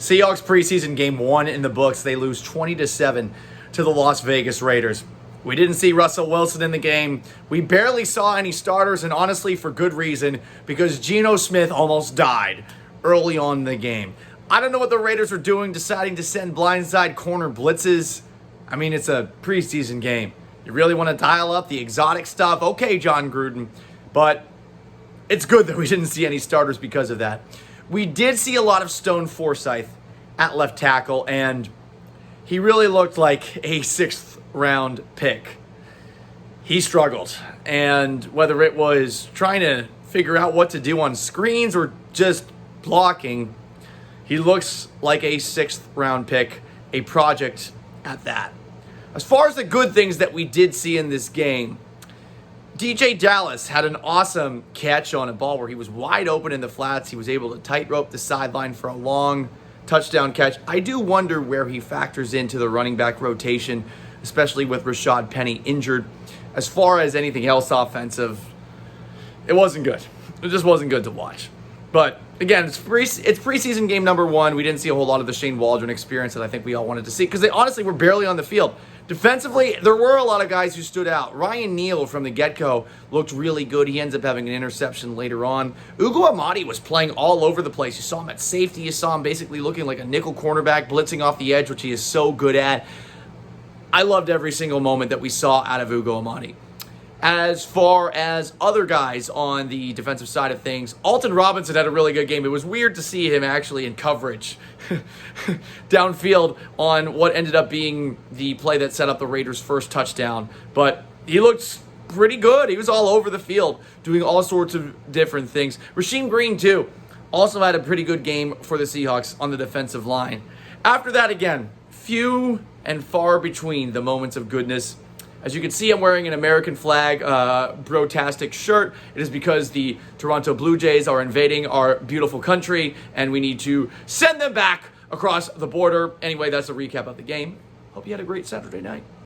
Seahawks preseason game 1 in the books. They lose 20-7 to the Las Vegas Raiders. We didn't see Russell Wilson in the game. We barely saw any starters, and honestly, for good reason, because Geno Smith almost died early on in the game. I don't know what the Raiders are doing, deciding to send blindside corner blitzes. I mean, it's a preseason game. You really want to dial up the exotic stuff? Okay, John Gruden. But it's good that we didn't see any starters because of that. We did see a lot of Stone Forsythe at left tackle, and he really looked like a 6th round pick. He struggled, and whether it was trying to figure out what to do on screens or just blocking, he looks like a 6th round pick, a project at that. As far as the good things that we did see in this game, DeeJay Dallas had an awesome catch on a ball where he was wide open in the flats. He was able to tightrope the sideline for a long touchdown catch. I do wonder where he factors into the running back rotation, especially with Rashad Penny injured. As far as anything else offensive, it wasn't good. It just wasn't good to watch. But again, it's preseason game number 1. We didn't see a whole lot of the Shane Waldron experience that I think we all wanted to see because they honestly were barely on the field. Defensively, there were a lot of guys who stood out. Ryan Neal from the get-go looked really good. He ends up having an interception later on. Ugo Amadi was playing all over the place. You saw him at safety. You saw him basically looking like a nickel cornerback, blitzing off the edge, which he is so good at. I loved every single moment that we saw out of Ugo Amadi. As far as other guys on the defensive side of things, Alton Robinson had a really good game. It was weird to see him actually in coverage downfield on what ended up being the play that set up the Raiders' first touchdown. But he looked pretty good. He was all over the field doing all sorts of different things. Rasheem Green, too, also had a pretty good game for the Seahawks on the defensive line. After that, again, few and far between the moments of goodness. As you can see, I'm wearing an American flag brotastic shirt. It is because the Toronto Blue Jays are invading our beautiful country, and we need to send them back across the border. Anyway, that's a recap of the game. Hope you had a great Saturday night.